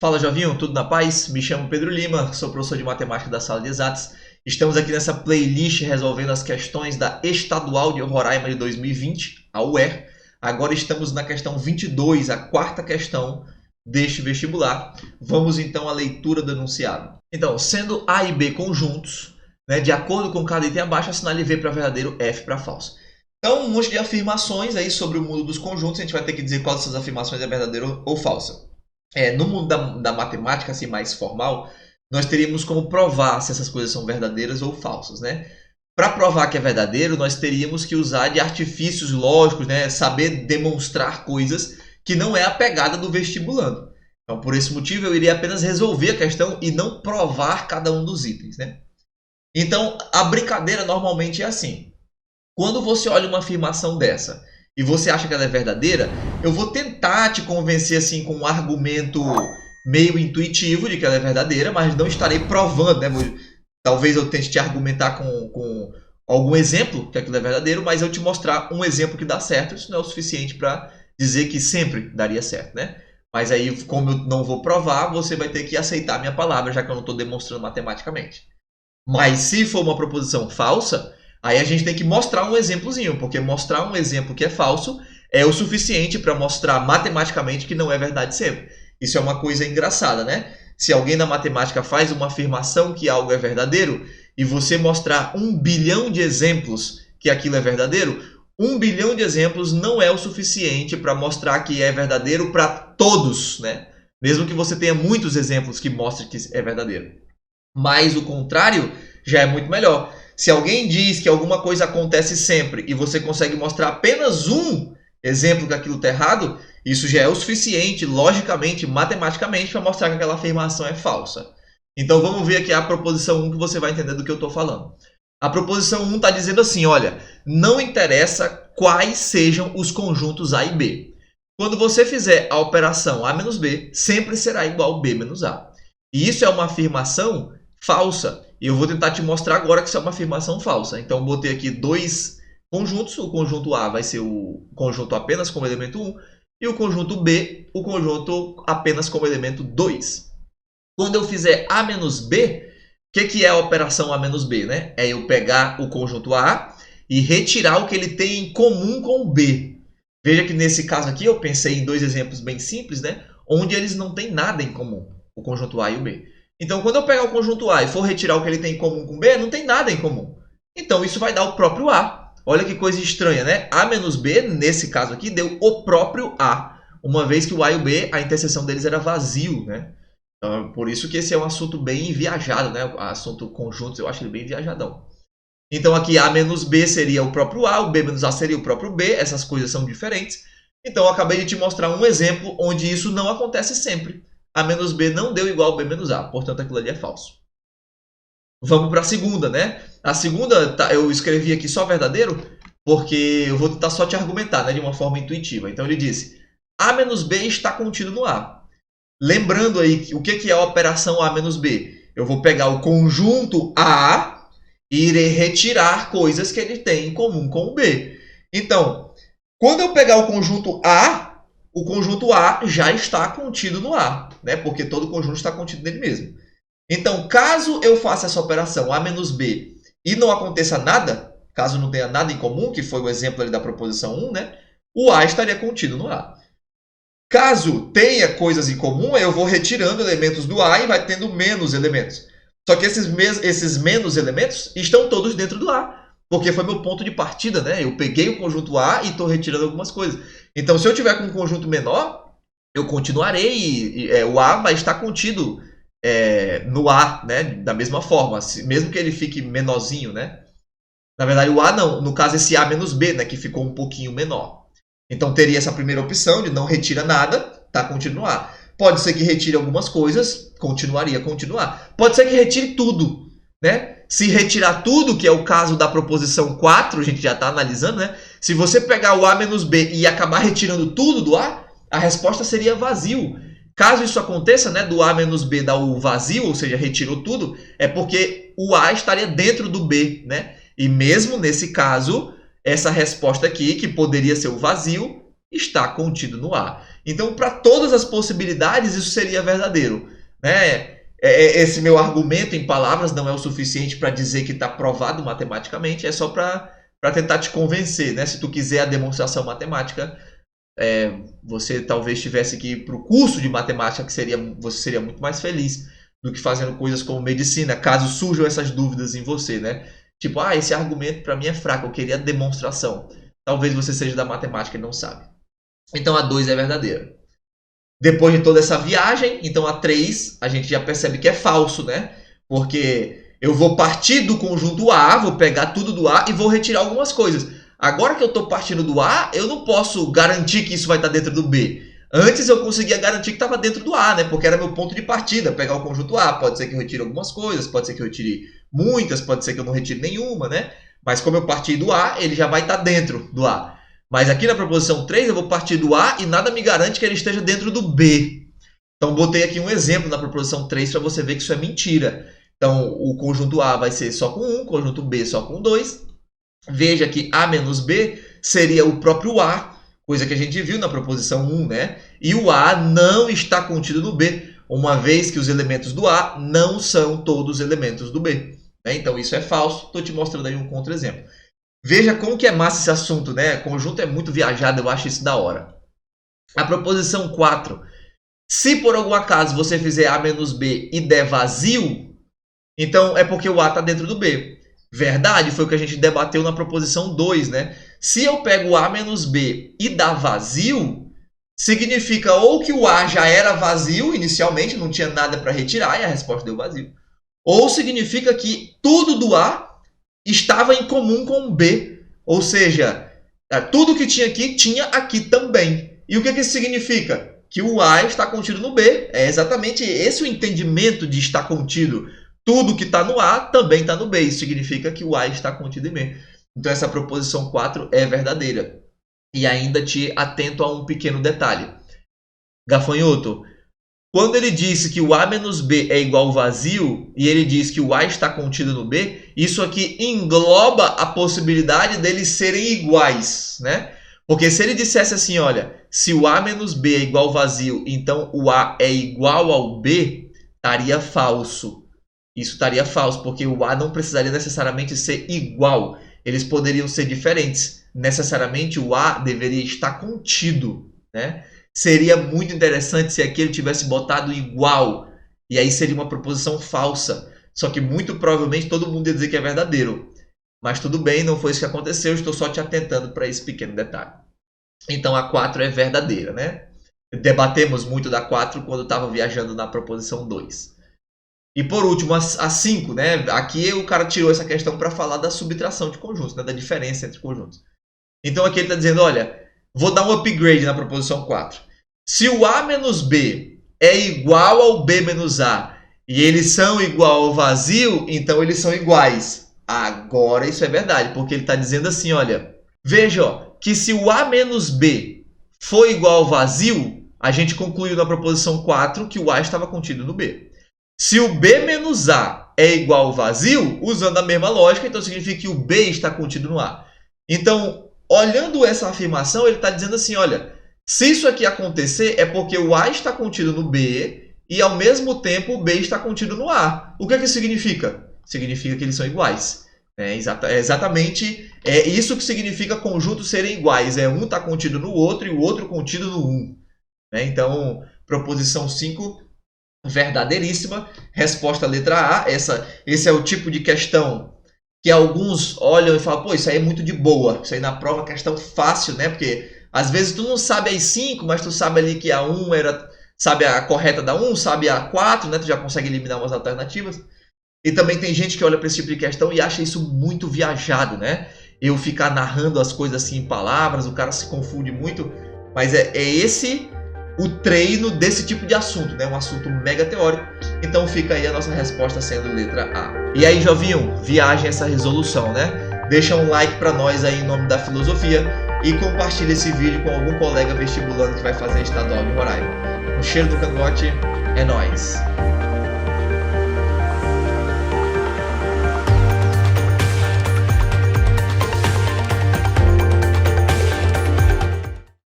Fala, Jovinho, tudo na paz? Me chamo Pedro Lima, sou professor de matemática da sala de exatas. Estamos aqui nessa playlist resolvendo as questões da Estadual de Roraima de 2020, a UER. Agora estamos na questão 22, a quarta questão deste vestibular. Vamos então à leitura do enunciado. Então, sendo A e B conjuntos, de acordo com cada item abaixo, assinale V para verdadeiro, F para falso. Então, um monte de afirmações aí sobre o mundo dos conjuntos. A gente vai ter que dizer qual dessas afirmações é verdadeira ou falsa. No mundo da matemática assim, mais formal, nós teríamos como provar se essas coisas são verdadeiras ou falsas. Para provar que é verdadeiro, nós teríamos que usar de artifícios lógicos, saber demonstrar coisas que não é a pegada do vestibulando. Então, por esse motivo, eu iria apenas resolver a questão e não provar cada um dos itens. Então, a brincadeira normalmente é assim. Quando você olha uma afirmação dessa e você acha que ela é verdadeira, eu vou tentar te convencer assim com um argumento meio intuitivo de que ela é verdadeira, mas não estarei provando. Talvez eu tente te argumentar com algum exemplo que aquilo é verdadeiro, mas eu te mostrar um exemplo que dá certo. Isso não é o suficiente para dizer que sempre daria certo. Mas aí, como eu não vou provar, você vai ter que aceitar a minha palavra, já que eu não estou demonstrando matematicamente. Mas se for uma proposição falsa, aí a gente tem que mostrar um exemplozinho, porque mostrar um exemplo que é falso é o suficiente para mostrar matematicamente que não é verdade sempre. Isso é uma coisa engraçada, Se alguém na matemática faz uma afirmação que algo é verdadeiro e você mostrar 1 bilhão de exemplos que aquilo é verdadeiro, 1 bilhão de exemplos não é o suficiente para mostrar que é verdadeiro para todos, Mesmo que você tenha muitos exemplos que mostrem que é verdadeiro. Mas o contrário já é muito melhor. Se alguém diz que alguma coisa acontece sempre e você consegue mostrar apenas um exemplo que aquilo está errado, isso já é o suficiente, logicamente, matematicamente, para mostrar que aquela afirmação é falsa. Então vamos ver aqui a proposição 1 que você vai entender do que eu estou falando. A proposição 1 está dizendo assim, olha, não interessa quais sejam os conjuntos A e B. Quando você fizer a operação A menos B, sempre será igual B menos A. E isso é uma afirmação falsa. E eu vou tentar te mostrar agora que isso é uma afirmação falsa. Então, eu botei aqui dois conjuntos. O conjunto A vai ser o conjunto apenas como elemento 1. E o conjunto B, o conjunto apenas como elemento 2. Quando eu fizer A menos B, o que é a operação A menos B? É eu pegar o conjunto A e retirar o que ele tem em comum com o B. Veja que nesse caso aqui eu pensei em dois exemplos bem simples, onde eles não têm nada em comum, o conjunto A e o B. Então, quando eu pegar o conjunto A e for retirar o que ele tem em comum com B, não tem nada em comum. Então, isso vai dar o próprio A. Olha que coisa estranha, A menos B, nesse caso aqui, deu o próprio A. Uma vez que o A e o B, a interseção deles era vazio, Então, por isso que esse é um assunto bem viajado, O assunto conjuntos, eu acho ele bem viajadão. Então, aqui A menos B seria o próprio A, o B menos A seria o próprio B. Essas coisas são diferentes. Então, eu acabei de te mostrar um exemplo onde isso não acontece sempre. A menos B não deu igual a B menos A, portanto aquilo ali é falso. Vamos para a segunda, A segunda eu escrevi aqui só verdadeiro, porque eu vou tentar só te argumentar, de uma forma intuitiva. Então ele disse, A menos B está contido no A. Lembrando aí, o que é a operação A menos B? Eu vou pegar o conjunto A e irei retirar coisas que ele tem em comum com o B. Então, quando eu pegar o conjunto A já está contido no A, porque todo conjunto está contido nele mesmo. Então, caso eu faça essa operação A menos B e não aconteça nada, caso não tenha nada em comum, que foi o exemplo ali da proposição 1, o A estaria contido no A. Caso tenha coisas em comum, eu vou retirando elementos do A e vai tendo menos elementos. Só que esses menos elementos estão todos dentro do A, porque foi meu ponto de partida, Eu peguei o conjunto A e estou retirando algumas coisas. Então, se eu tiver com um conjunto menor, eu continuarei e o A vai estar contido no A, da mesma forma, mesmo que ele fique menorzinho, Na verdade, o A não, no caso esse A menos B, que ficou um pouquinho menor. Então, teria essa primeira opção de não retira nada, está contido no A. Pode ser que retire algumas coisas, continuaria a continuar. Pode ser que retire tudo, Se retirar tudo, que é o caso da proposição 4, a gente já está analisando, Se você pegar o A menos B e acabar retirando tudo do A, a resposta seria vazio. Caso isso aconteça, do A menos B dar o vazio, ou seja, retirou tudo, é porque o A estaria dentro do B, E mesmo nesse caso, essa resposta aqui, que poderia ser o vazio, está contido no A. Então, para todas as possibilidades, isso seria verdadeiro, né? Esse meu argumento em palavras não é o suficiente para dizer que está provado matematicamente, é só para tentar te convencer, né? Se tu quiser a demonstração matemática, você talvez tivesse que ir para o curso de matemática, que você seria muito mais feliz do que fazendo coisas como medicina, caso surjam essas dúvidas em você, né? Tipo, esse argumento para mim é fraco, eu queria a demonstração. Talvez você seja da matemática e não sabe. Então a 2 é verdadeira. Depois de toda essa viagem, então a 3 a gente já percebe que é falso, né? Porque eu vou partir do conjunto A, vou pegar tudo do A e vou retirar algumas coisas. Agora que eu estou partindo do A, eu não posso garantir que isso vai estar dentro do B. Antes eu conseguia garantir que estava dentro do A, né? Porque era meu ponto de partida, pegar o conjunto A. Pode ser que eu retire algumas coisas, pode ser que eu retire muitas, pode ser que eu não retire nenhuma, né? Mas como eu parti do A, ele já vai estar dentro do A. Mas aqui na proposição 3 eu vou partir do A e nada me garante que ele esteja dentro do B. Então botei aqui um exemplo na proposição 3 para você ver que isso é mentira. Então o conjunto A vai ser só com 1, o conjunto B só com 2. Veja que A menos B seria o próprio A, coisa que a gente viu na proposição 1, né? E o A não está contido no B, uma vez que os elementos do A não são todos elementos do B. Né? Então isso é falso, estou te mostrando aí um contra-exemplo. Veja como que é massa esse assunto, né? Conjunto é muito viajado, eu acho isso da hora. A proposição 4. Se por algum acaso você fizer A menos B e der vazio, então é porque o A está dentro do B. Verdade, foi o que a gente debateu na proposição 2, né? Se eu pego o A menos B e dá vazio, significa ou que o A já era vazio inicialmente, não tinha nada para retirar e a resposta deu vazio. Ou significa que tudo do A estava em comum com o B. Ou seja, tudo que tinha aqui, tinha aqui também. E o que isso significa? Que o A está contido no B. É exatamente esse o entendimento de estar contido. Tudo que está no A também está no B. Isso significa que o A está contido em B. Então essa proposição 4 é verdadeira. E ainda te atento a um pequeno detalhe. Gafanhoto, quando ele disse que o A menos B é igual ao vazio, e ele diz que o A está contido no B, isso aqui engloba a possibilidade deles serem iguais, né? Porque se ele dissesse assim, olha, se o A menos B é igual ao vazio, então o A é igual ao B, estaria falso. Isso estaria falso, porque o A não precisaria necessariamente ser igual. Eles poderiam ser diferentes. Necessariamente o A deveria estar contido, né? Seria muito interessante se aqui ele tivesse botado igual. E aí seria uma proposição falsa. Só que muito provavelmente todo mundo ia dizer que é verdadeiro. Mas tudo bem, não foi isso que aconteceu. Estou só te atentando para esse pequeno detalhe. Então a 4 é verdadeira, né? Debatemos muito da 4 quando estava viajando na proposição 2. E por último, a 5, né? Aqui o cara tirou essa questão para falar da subtração de conjuntos, né? Da diferença entre conjuntos. Então aqui ele está dizendo, olha, vou dar um upgrade na proposição 4. Se o A menos B é igual ao B menos A e eles são igual ao vazio, então eles são iguais. Agora isso é verdade, porque ele está dizendo assim, olha, veja ó, que se o A menos B for igual ao vazio, a gente concluiu na proposição 4 que o A estava contido no B. Se o B menos A é igual ao vazio, usando a mesma lógica, então significa que o B está contido no A. Então, olhando essa afirmação, ele está dizendo assim, olha, se isso aqui acontecer é porque o A está contido no B e ao mesmo tempo o B está contido no A. O que isso significa? Significa que eles são iguais. É exatamente isso que significa conjuntos serem iguais. Um está contido no outro e o outro contido no um. Então, proposição 5, verdadeiríssima. Resposta letra A. Esse é o tipo de questão que alguns olham e falam, pô, isso aí é muito de boa. Isso aí na prova é questão fácil, né? Porque às vezes tu não sabe as 5, mas tu sabe ali que a 1 sabe a correta da 1, sabe a 4, né? Tu já consegue eliminar umas alternativas. E também tem gente que olha para esse tipo de questão e acha isso muito viajado, né? Eu ficar narrando as coisas assim em palavras, o cara se confunde muito. Mas é esse o treino desse tipo de assunto, né? Um assunto mega teórico. Então fica aí a nossa resposta sendo letra A. E aí, Jovinho, viagem essa resolução, né? Deixa um like para nós aí em nome da filosofia e compartilha esse vídeo com algum colega vestibulando que vai fazer estadual de Roraima. Um cheiro do cangote, é nóis!